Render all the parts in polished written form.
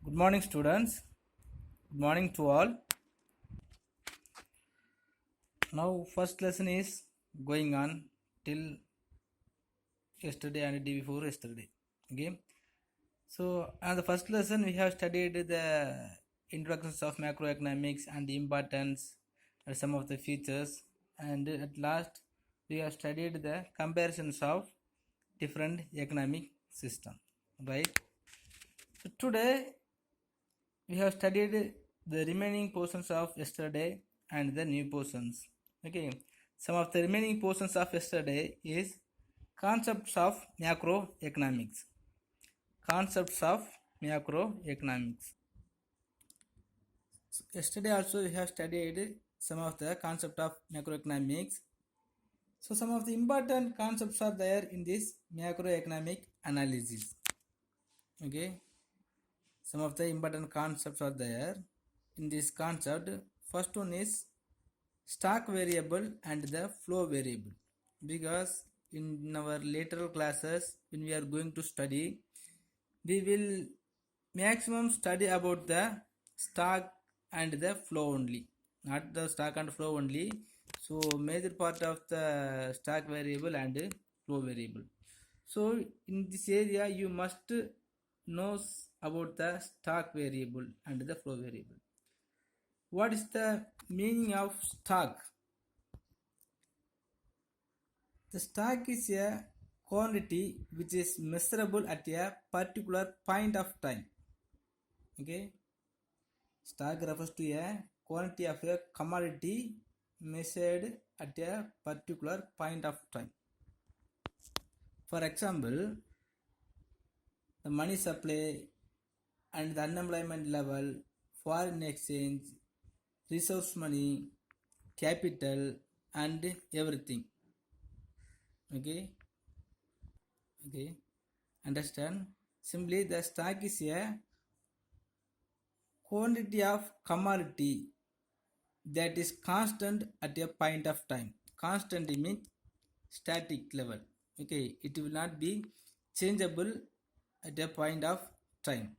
Good morning, students. Good morning to all. Now, first lesson is going on till yesterday and day before yesterday. Okay. So, on the first lesson, we have studied the introductions of macroeconomics and the importance and some of the features. And at last, we have studied the comparisons of different economic system. Right. So today we have studied the remaining portions of yesterday and the new portions. Okay, some of the remaining portions of yesterday is concepts of macroeconomics. Concepts of macroeconomics. So yesterday also we have studied some of the concept of macroeconomics. So some of the important concepts are there in this macroeconomic analysis. Okay, some of the important concepts are there in this concept. First one is stock variable and the flow variable, because in our later classes when we are going to study, we will maximum study about the stock and the flow only, not the stock and flow only. So major part of the stock variable and flow variable. So in this area you must know about the stock variable and the flow variable. What is the meaning of stock? The stock is a quantity which is measurable at a particular point of time. Okay, stock refers to a quantity of a commodity measured at a particular point of time. For example, the money supply and the unemployment level, foreign exchange, resource money, capital, and everything. Okay, okay, understand? Simply, the stock is a quantity of commodity that is constant at a point of time. Constant means static level. Okay, it will not be changeable at a point of time.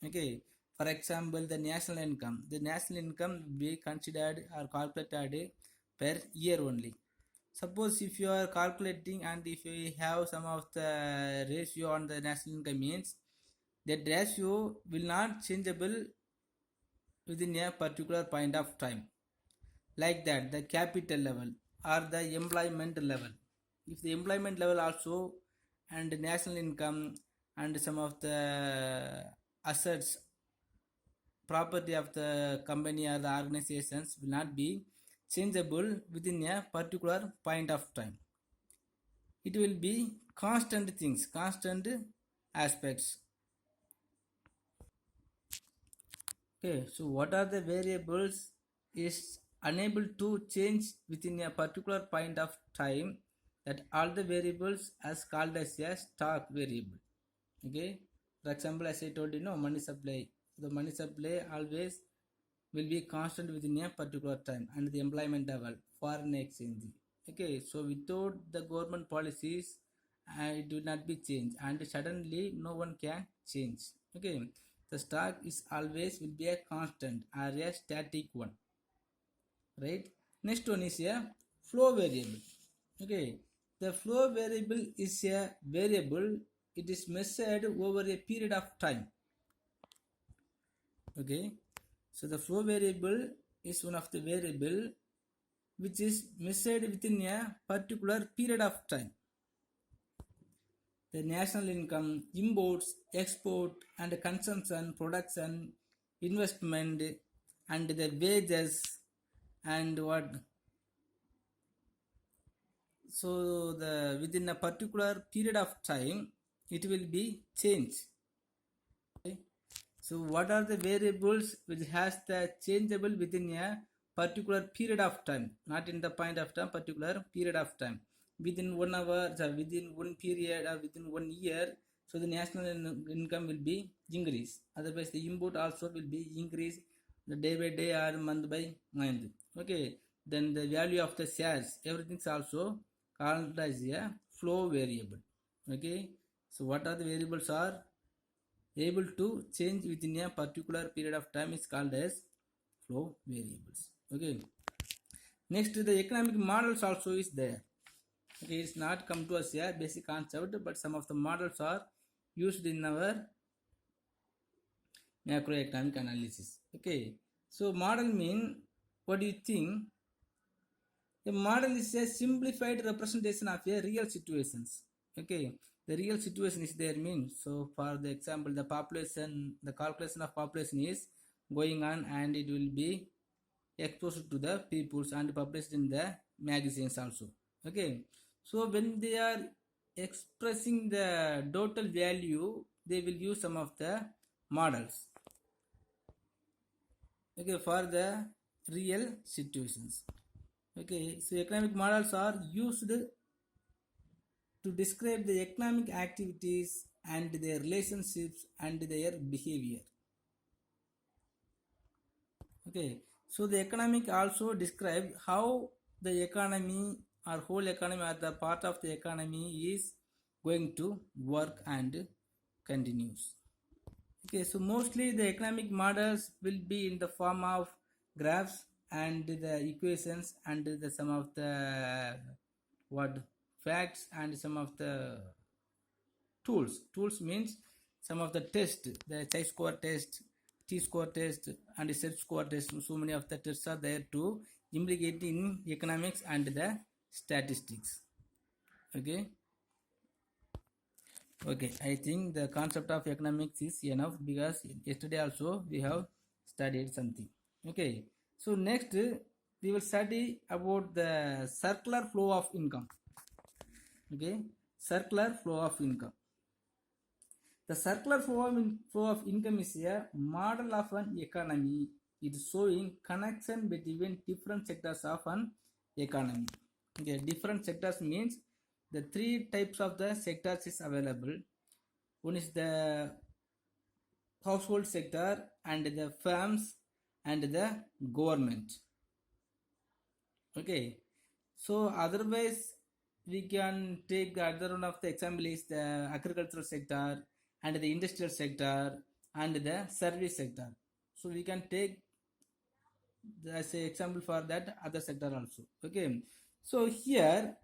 Okay, for example, the national income. The national income will be considered or calculated per year only. Suppose if you are calculating and if you have some of the ratio on the national income, means that ratio will not changeable within a particular point of time. Like that, the capital level or the employment level. If the employment level also and national income and some of the assets, property of the company or the organizations will not be changeable within a particular point of time. It will be constant things, constant aspects. Okay, so what are the variables is unable to change within a particular point of time, that all the variables as called as a stock variable. Okay, for example, as I told you, money supply. The money supply always will be constant within a particular time, and the employment level, foreign exchange. Okay, so without the government policies, it will not be changed, and suddenly no one can change. Okay, the stock is always will be a constant or a static one, right? Next one is a flow variable. Okay, the flow variable is a variable, it is measured over a period of time. Okay, so the flow variable is one of the variable which is measured within a particular period of time. The national income, imports, export and consumption, production, investment and the wages and what. So the within a particular period of time it will be changed. Okay. So what are the variables which has the changeable within a particular period of time, not in the point of time, particular period of time, within 1 hour, or within one period or within 1 year. So the national income will be increase, otherwise the import also will be increase the day by day or month by month. Okay, then the value of the shares, everything's also called as a flow variable. Okay, so what are the variables are? able to change within a particular period of time is called as flow variables. Okay, next the economic models also is there. Okay, it's not come to us a basic concept, but some of the models are used in our macroeconomic analysis. Okay, so model mean, what do you think? A model is a simplified representation of a real situations. Okay, the real situation is there means, so for the example, the population, the calculation of population is going on, and it will be exposed to the peoples and published in the magazines also. Okay, so when they are expressing the total value, they will use some of the models. Okay, for the real situations. Okay, so economic models are used to describe the economic activities and their relationships and their behavior. Okay, so the economic also describe how the economy or whole economy or the part of the economy is going to work and continues. Okay, so mostly the economic models will be in the form of graphs and the equations and the some of the what facts and some of the tools means some of the test, the chi-square test, t-square test and z-square test. So many of the tests are there to implicate in economics and the statistics. Okay, I think the concept of economics is enough, because yesterday also we have studied something. Okay, so next we will study about the circular flow of income. Okay, circular flow of income. The circular flow of income is a model of an economy. It is showing connection between different sectors of an economy. Okay, different sectors means the three types of the sectors is available. One is the household sector and the firms and the government. Okay, so otherwise we can take the other one of the example is the agricultural sector and the industrial sector and the service sector. So we can take as an example for that other sector also. Okay, so here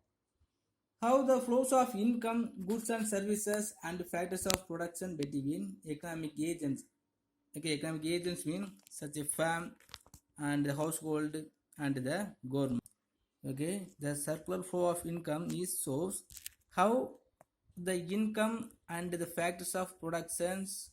how the flows of income, goods and services and factors of production between economic agents. Okay, economic agents mean such a firm and the household and the government. Okay, the circular flow of income is shows how the income and the factors of productions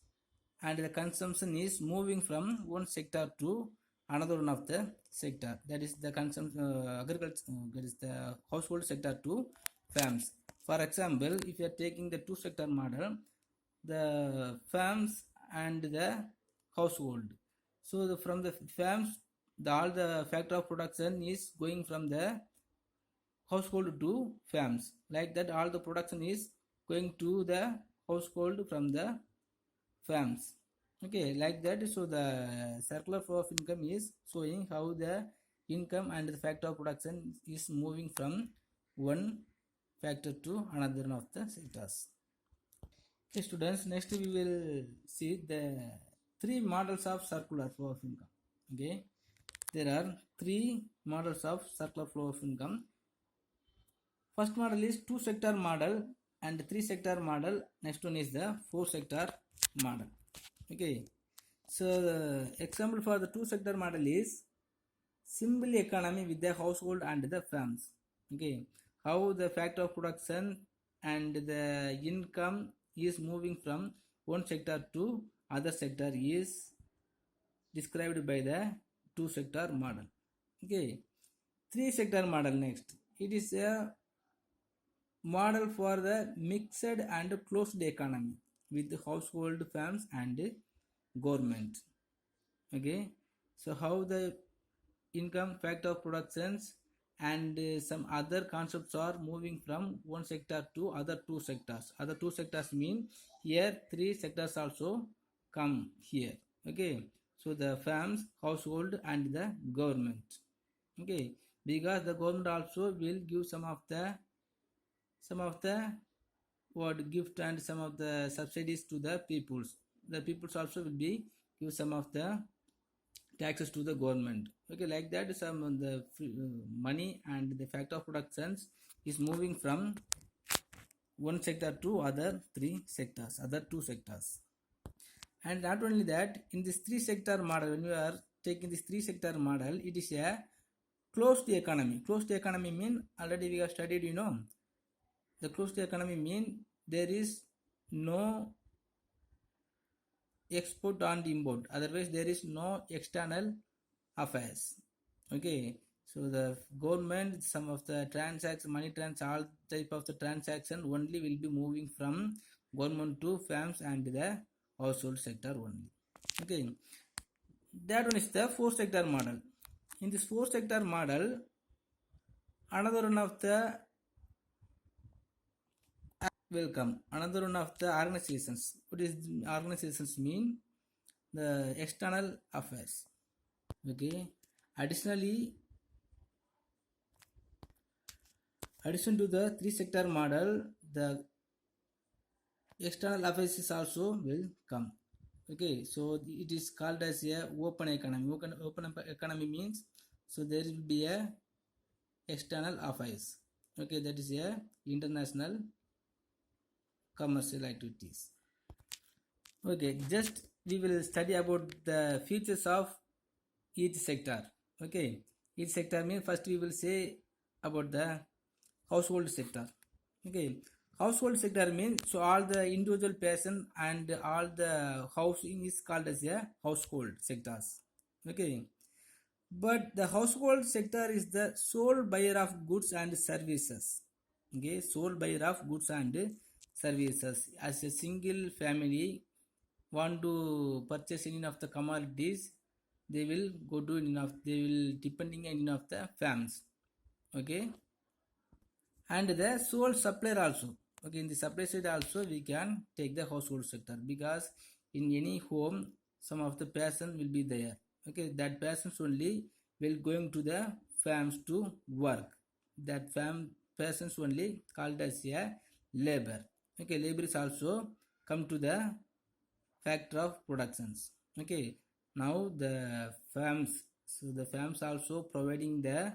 and the consumption is moving from one sector to another one of the sector, that is the consumption agriculture, that is the household sector to farms. For example, if you are taking the two sector model, the farms and the household, so from the farms, all the factor of production is going from the household to farms, like that all the production is going to the household from the farms. Okay, like that. So the circular flow of income is showing how the income and the factor of production is moving from one factor to another one of the sectors. Okay, students, next we will see the three models of circular flow of income. Okay, there are three models of circular flow of income. First model is two sector model and three sector model. Next one is the four sector model. Okay, so the example for the two sector model is simple economy with the household and the firms. Okay, how the factor of production and the income is moving from one sector to other sector is described by the two sector model. Okay, three sector model next. It is a model for the mixed and closed economy with household, firms and government. Okay, so how the income, factor of productions and some other concepts are moving from one sector to other two sectors. Other two sectors mean here three sectors also come here. Okay, so the firms, household and the government. Okay, because the government also will give some of the what gift and some of the subsidies to the peoples. the peoples also will be give some of the taxes to the government. Okay, like that some of the money and the factor of productions is moving from one sector to other other two sectors. And not only that, in this three sector model, when you are taking this three sector model, it is a closed economy. Closed economy mean already we have studied, the closed economy mean there is no export and import, otherwise there is no external affairs. Okay, so the government, some of the transactions, money transactions, all type of the transaction only will be moving from government to firms and the household sector only. Okay, that one is the four sector model. In this four sector model, another one of the welcome, another one of the organizations. What is organizations mean? The external affairs. Okay, additionally, addition to the three sector model, the external affairs is also will come. Okay, so it is called as a open economy. Open economy means, so there will be a external affairs. Okay, that is a international commercial activities. Okay, just we will study about the features of each sector. Okay, each sector means first we will say about the household sector. Okay, household sector means, so all the individual person and all the housing is called as a household sectors. Okay, but the household sector is the sole buyer of goods and services. Okay, sole buyer of goods and services. As a single family want to purchase any of the commodities, they will go to they will depending on any of the farms. Okay, and the sole supplier also. Okay, in the supply side also we can take the household sector, because in any home some of the person will be there. Okay, that persons only will going to the farms to work. That farm persons only called as a labor. Okay, labor is also come to the factor of productions. Okay, now the farms, so the farms also providing the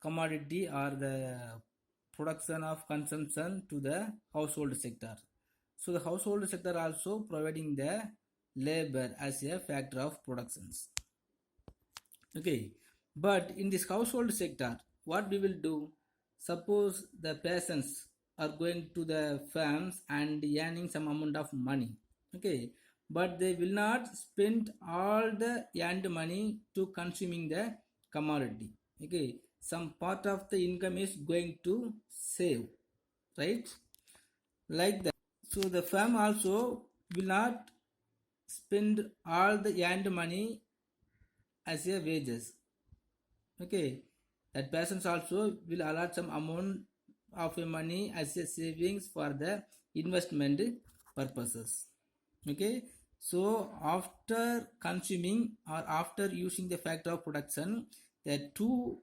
commodity or the production of consumption to the household sector. So the household sector also providing the labor as a factor of productions. Okay, but in this household sector, what we will do? Suppose the persons are going to the farms and earning some amount of money. Okay, but they will not spend all the earned money to consuming the commodity. Okay, some part of the income is going to save, right? Like that. So the firm also will not spend all the earned money as a wages. Okay, that persons also will allot some amount of money as a savings for the investment purposes. Okay, so after consuming or after using the factor of production, the two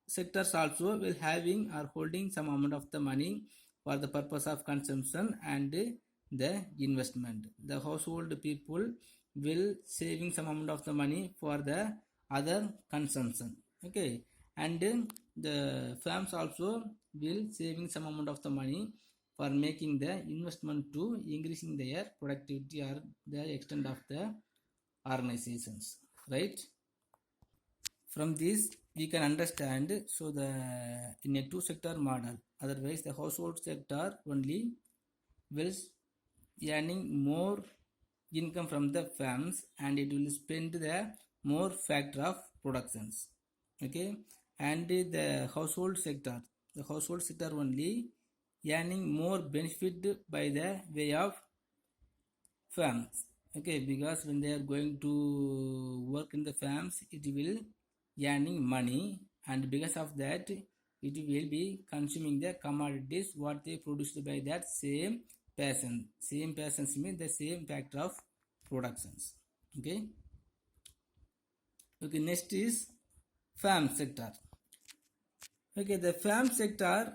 sectors also will having or holding some amount of the money for the purpose of consumption and the investment. The household people will saving some amount of the money for the other consumption. Okay, and the firms also will saving some amount of the money for making the investment to increasing their productivity or the extent of the organizations, right? From this we can understand, so the in a two sector model, otherwise the household sector only will earning more income from the farms and it will spend the more factor of productions. Okay, and the household sector only earning more benefit by the way of farms. Okay, because when they are going to work in the farms, it will earning money, and because of that it will be consuming the commodities what they produced by that same person. Same persons means the same factor of productions. Okay, okay, next is farm sector. Okay, the farm sector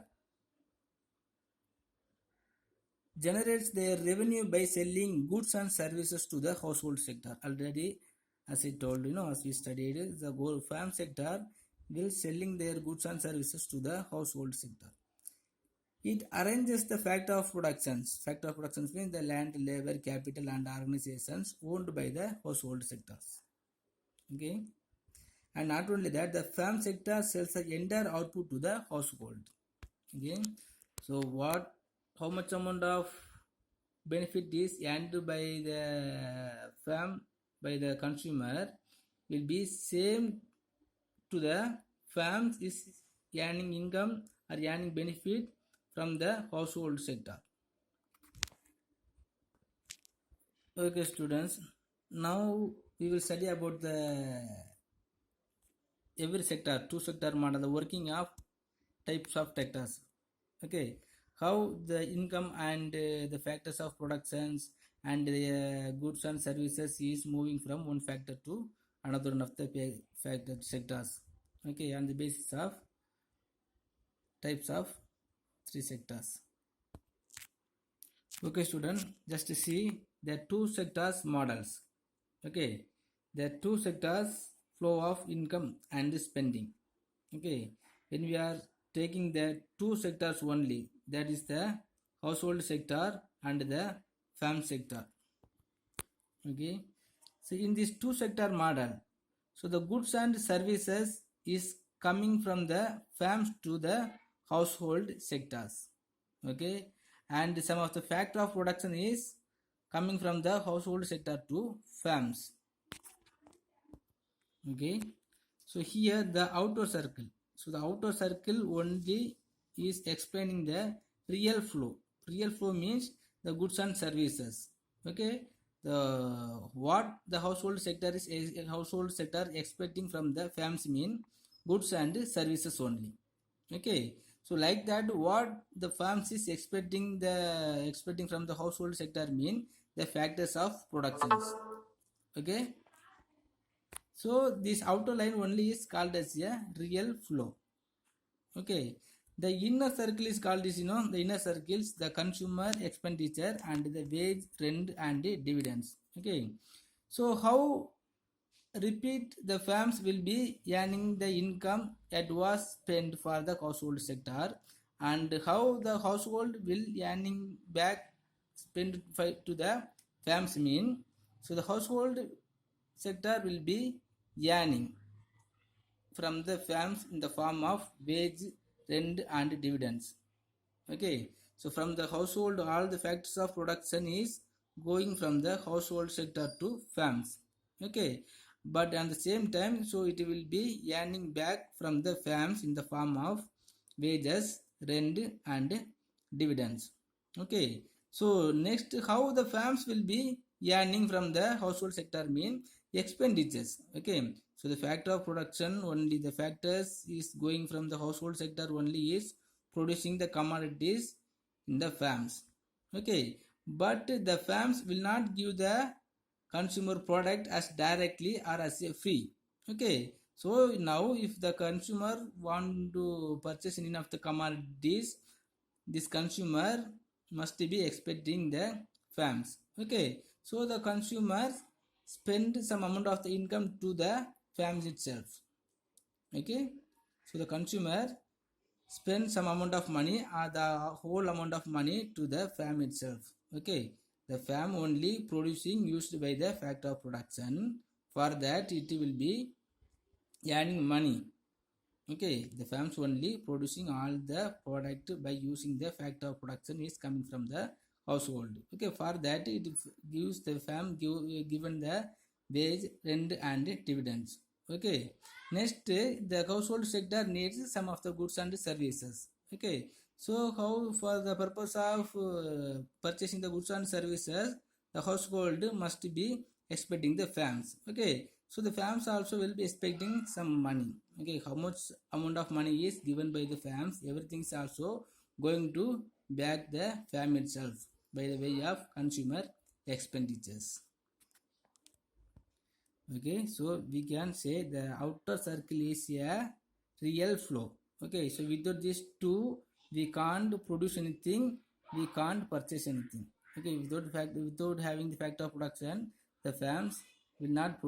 generates their revenue by selling goods and services to the household sector. Already, as I told, as we studied, the farm sector will selling their goods and services to the household sector. It arranges the factor of productions. Factor of productions means the land, labor, capital, and organizations owned by the household sectors. Okay, and not only that, the farm sector sells the entire output to the household. Okay, so how much amount of benefit is earned by the farm by the consumer will be same to the farms is earning income or earning benefit from the household sector. Okay, students, now we will study about the every sector, two sector model, the working of types of sectors. Okay, how the income and the factors of productions and the goods and services is moving from one factor to another one of the factor sectors. Okay, on the basis of types of three sectors. Okay, student, just see the two sectors models. Okay, the two sectors flow of income and spending. Okay, when we are taking the two sectors only, that is the household sector and the farm sector. Okay, so in this two sector model, so the goods and services is coming from the farms to the household sectors. Okay, and some of the factor of production is coming from the household sector to farms. Okay, so here the outer circle, so the outer circle only is explaining the real flow. Real flow means the goods and services. Okay, the what the household sector is household sector expecting from the farms mean goods and services only. Okay, so like that, what the farms is expecting from the household sector mean the factors of productions. Okay, so this outer line only is called as a real flow. Okay, the inner circle is called as the inner circles, the consumer expenditure and the wage, rent and the dividends. Okay, so how repeat the firms will be earning the income that was spent for the household sector, and how the household will earning back spent to the firms mean, so the household sector will be earning from the firms in the form of wage, rent and dividends. Okay, so from the household all the factors of production is going from the household sector to firms. Okay, but at the same time, so it will be earning back from the firms in the form of wages, rent and dividends. Okay, so next, how the firms will be earning from the household sector mean expenditures. Okay, so the factor of production only the factors is going from the household sector only is producing the commodities in the farms. Okay, but the farms will not give the consumer product as directly or as a free. Okay, so now if the consumer want to purchase any of the commodities, this consumer must be expecting the farms. Okay, so the consumer spend some amount of the income to the farms itself. Okay, so the consumer spend some amount of money or the whole amount of money to the farm itself. Okay, the farm only producing used by the factor of production, for that it will be earning money. Okay, the farms only producing all the product by using the factor of production is coming from the household. Okay, for that it gives the farm given the wage, rent and dividends. Okay, next the household sector needs some of the goods and services. Okay, so how for the purpose of purchasing the goods and services, the household must be expecting the farms. Okay, so the farms also will be expecting some money. Okay, how much amount of money is given by the farms, everything is also going to back the farm itself by the way of consumer expenditures. Okay, so we can say the outer circle is a real flow. Okay, so without these two we can't produce anything we can't purchase anything. Okay, without having the fact of production, the firms will not